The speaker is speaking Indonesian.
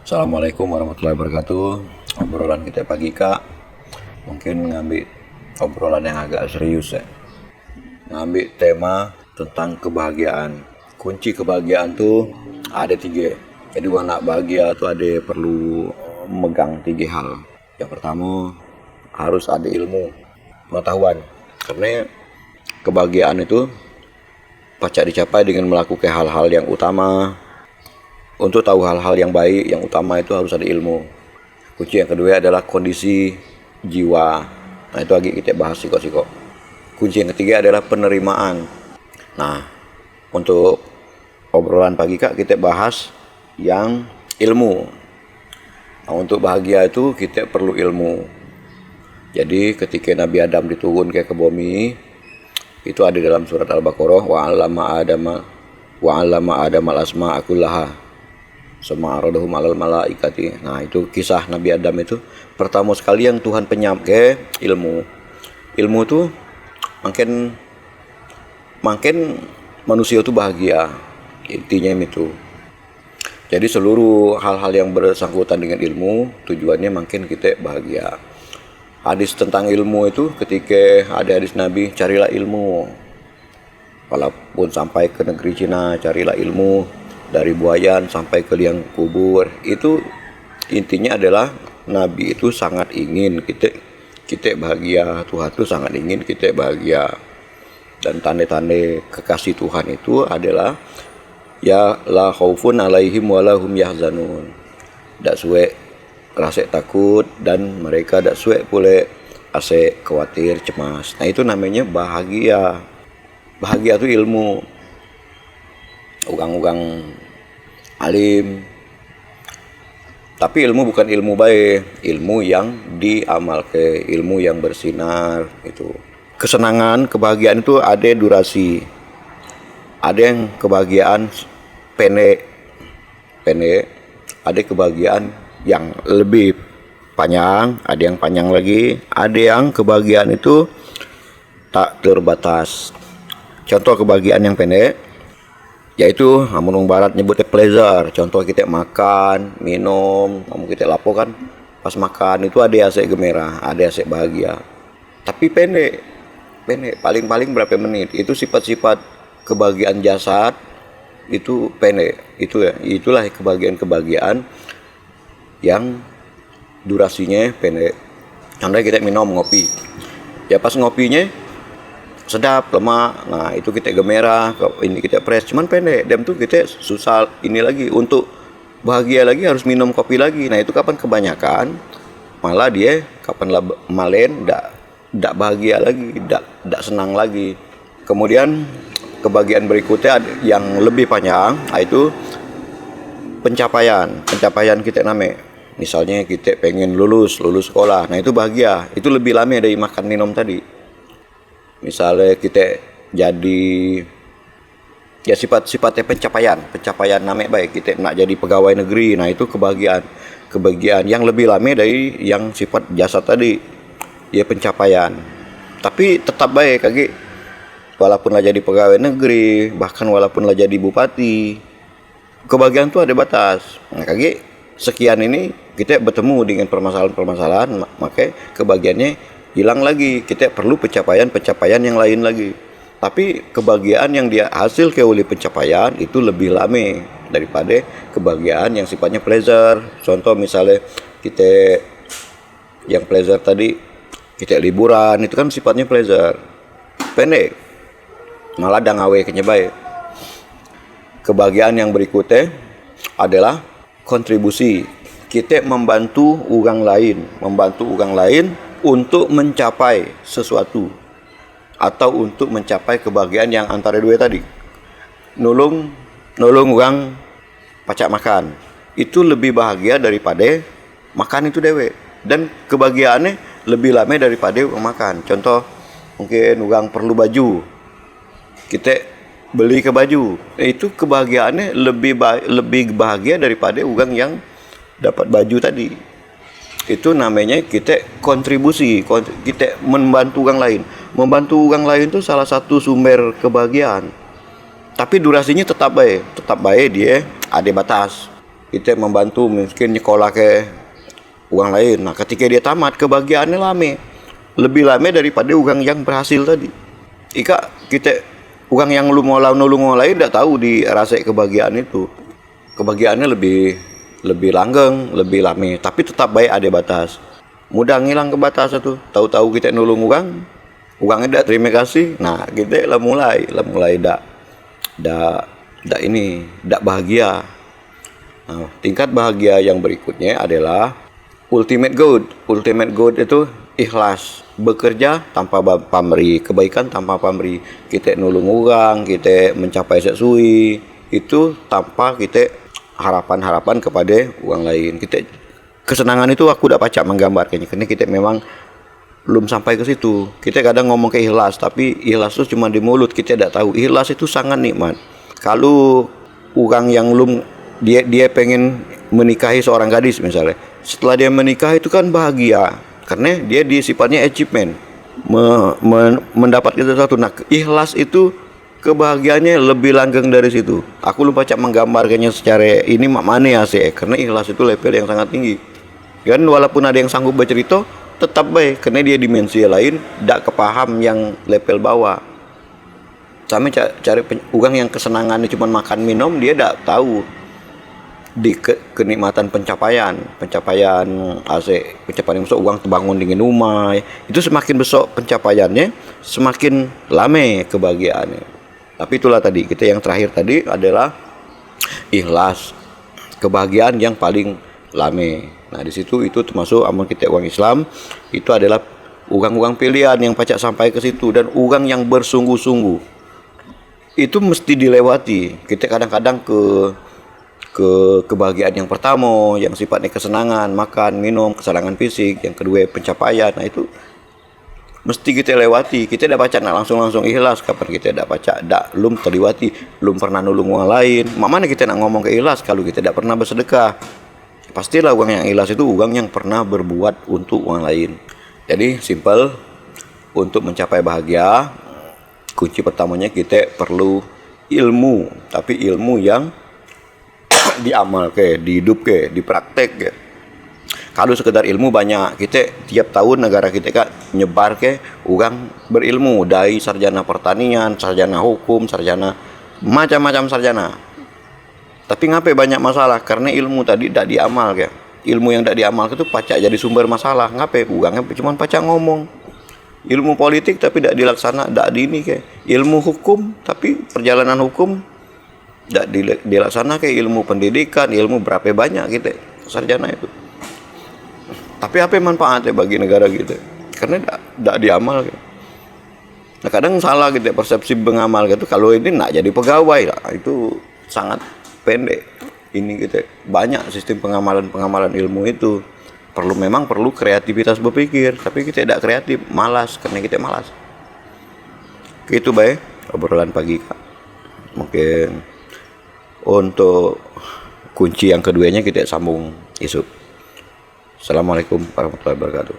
Assalamualaikum warahmatullahi wabarakatuh. Obrolan kita pagi kak, mungkin ngambil obrolan yang agak serius ya. Ngambil tema tentang kebahagiaan. Kunci kebahagiaan tuh ada tiga. Jadi anak bahagia tuh ada perlu megang tiga hal. Yang pertama harus ada ilmu, pengetahuan. Karena kebahagiaan itu pacak dicapai dengan melakukan hal-hal yang utama. Untuk tahu hal-hal yang baik, yang utama itu harus ada ilmu. Kunci yang kedua adalah kondisi jiwa. Nah itu lagi kita bahas siko-siko. Kunci yang ketiga adalah penerimaan. Nah untuk obrolan pagi kak kita bahas yang ilmu. Nah untuk bahagia itu kita perlu ilmu. Jadi ketika Nabi Adam diturunkan ke bumi, itu ada dalam surat Al-Baqarah, wa 'allama Adama al-asma'a kullaha sama aradahum alal malaikati. Nah itu kisah Nabi Adam itu pertama sekali yang Tuhan penyam ke ilmu. Ilmu itu makin manusia itu bahagia, intinya itu. Jadi seluruh hal-hal yang bersangkutan dengan ilmu tujuannya makin kita bahagia. Hadis tentang ilmu itu ketika ada hadis Nabi, carilah ilmu. Walaupun sampai ke negeri Cina, carilah ilmu. Dari buayan sampai ke liang kubur, itu intinya adalah Nabi itu sangat ingin kita bahagia. Tuhan itu sangat ingin kita bahagia. Dan tanda-tanda kekasih Tuhan itu adalah ya la khaufun alaihim wa lahum yahzanun. Dak suwe rasa takut dan mereka dak suwe pula ase khawatir, cemas. Nah itu namanya bahagia. Bahagia itu ilmu. Ugang-ugang alim, tapi ilmu bukan ilmu baik, ilmu yang diamalkan, ilmu yang bersinar. Itu kesenangan, kebahagiaan itu ada durasi. Ada yang kebahagiaan pendek, ada kebahagiaan yang lebih panjang, ada yang panjang lagi, ada yang kebahagiaan itu tak terbatas. Contoh kebahagiaan yang pendek yaitu amun barat nyebutnya pleasure. Contoh kita makan, minum, kamu kita lapo kan pas makan itu ada asik gemerah, ada asik bahagia. Tapi pendek, paling berapa menit. Itu sifat-sifat kebahagiaan jasad itu pendek. Itulah kebahagiaan yang durasinya pendek. Contohnya kita minum ngopi. Ya pas ngopinya sedap, lemak, nah itu kita gemerah, ini kita fresh, cuman pendek. Dan tuh kita susah ini lagi, untuk bahagia lagi harus minum kopi lagi. Nah itu kapan kebanyakan, malah dia kapan malen, ndak bahagia lagi, ndak senang lagi. Kemudian kebahagiaan berikutnya yang lebih panjang, itu pencapaian kita namanya. Misalnya kita pengen lulus sekolah, nah itu bahagia, itu lebih lama dari makan minum tadi. Misalnya kita jadi ya sifatnya pencapaian namanya baik, kita nak jadi pegawai negeri, nah itu kebahagiaan yang lebih lama dari yang sifat jasad tadi, ya pencapaian. Tapi tetap baik kaki, walaupun lah jadi pegawai negeri, bahkan walaupun lah jadi bupati, kebahagiaan tuh ada batas. Nah kaki sekian ini kita bertemu dengan permasalahan, maka kebahagiaannya hilang lagi. Kita perlu pencapaian yang lain lagi. Tapi kebahagiaan yang dia hasil oleh pencapaian itu lebih lama daripada kebahagiaan yang sifatnya pleasure. Contoh misalnya kita yang pleasure tadi, kita liburan, itu kan sifatnya pleasure, pendek, malah dah ngawe kenyebai. Kebahagiaan yang berikutnya adalah kontribusi. Kita membantu orang lain untuk mencapai sesuatu, atau untuk mencapai kebahagiaan yang antara dua tadi. Nolong orang pacak makan itu lebih bahagia daripada makan itu dewe, dan kebahagiaannya lebih lama daripada orang makan. Contoh mungkin orang perlu baju, kita beli ke baju, itu kebahagiaannya lebih bahagia daripada orang yang dapat baju tadi. Itu namanya kita kontribusi, kita membantu orang lain. Membantu orang lain itu salah satu sumber kebahagiaan. Tapi durasinya tetap baik dia ada batas. kita membantu mungkin nyekolah ke orang lain. Nah ketika dia tamat kebahagiaannya lame, lebih lame daripada orang yang berhasil tadi. Kita orang yang lu mau nolong orang lain tidak tahu dirasa kebahagiaan itu. Kebahagiaannya lebih langgeng, lebih lame, tapi tetap baik ada batas. Mudah ngilang ke batas itu. Tahu-tahu kita nolong orangnya tidak terima kasih. Nah kita lah mulai tidak bahagia. Nah, tingkat bahagia yang berikutnya adalah ultimate good. Ultimate good itu ikhlas, bekerja tanpa pamrih, kebaikan tanpa pamrih. Kita nolong orang, kita mencapai sesuai itu tanpa kita harapan kepada orang lain. Kesenangan itu aku udah pacak menggambarkannya, karena kita memang belum sampai ke situ. Kita kadang ngomong ke ikhlas, tapi ikhlas itu cuma di mulut, kita tidak tahu. Ikhlas itu sangat nikmat. Kalau orang yang dia pengen menikahi seorang gadis misalnya, setelah dia menikah itu kan bahagia, karena dia sifatnya achievement, mendapatkan sesuatu. Nah, ikhlas itu kebahagiaannya lebih langgeng dari situ. Aku lupa menggambarkannya secara ini mana ya sih, karena ikhlas itu level yang sangat tinggi. Kan walaupun ada yang sanggup bercerita, tetap baik, karena dia dimensi lain, tidak kepaham yang level bawah. Sama cari orang yang kesenangannya cuma makan minum, dia tidak tahu di kenikmatan pencapaian besok uang terbangun dengan rumah. Itu semakin besok pencapaiannya, semakin lama kebahagiaannya. Tapi itulah tadi, kita yang terakhir tadi adalah ikhlas, kebahagiaan yang paling lama. Nah di situ itu termasuk amun kita orang Islam, itu adalah orang-orang pilihan yang pacak sampai ke situ, dan orang yang bersungguh-sungguh itu mesti dilewati. Kita kadang-kadang ke kebahagiaan yang pertama yang sifatnya kesenangan, makan, minum, kesenangan fisik, yang kedua pencapaian. Nah itu mesti kita lewati. Kita tidak baca langsung ikhlas. Kapan kita tidak baca, belum terliwati, belum pernah nolong orang lain. Mana kita nak ngomong ke ikhlas kalau kita tidak pernah bersedekah? Pastilah orang yang ikhlas itu orang yang pernah berbuat untuk orang lain. Jadi simple, untuk mencapai bahagia, kunci pertamanya kita perlu ilmu, tapi ilmu yang diamal dihidup dipraktek. Kalau sekedar ilmu banyak, kita tiap tahun negara kita nyebar orang berilmu, dari sarjana pertanian, sarjana hukum, sarjana macam-macam sarjana. Tapi ngapain banyak masalah? Karena ilmu tadi tidak diamal Ilmu yang tidak diamal itu pacak jadi sumber masalah. Ngapain? Orangnya cuma pacak ngomong. Ilmu politik tapi tidak dilaksana, tidak ilmu hukum tapi perjalanan hukum tidak dilaksana, ilmu pendidikan, ilmu berapa banyak kita sarjana itu. Tapi apa manfaatnya bagi negara kita? Karena tidak diamal. Nah kadang salah kita persepsi pengamal kalau ini nak jadi pegawai lah, itu sangat pendek. Ini kita banyak sistem pengamalan ilmu itu memang perlu kreativitas berpikir, tapi kita tidak kreatif, malas, karena kita malas. Itu baik obrolan pagi Kak. Mungkin untuk kunci yang keduanya kita sambung isu. Assalamualaikum warahmatullahi wabarakatuh.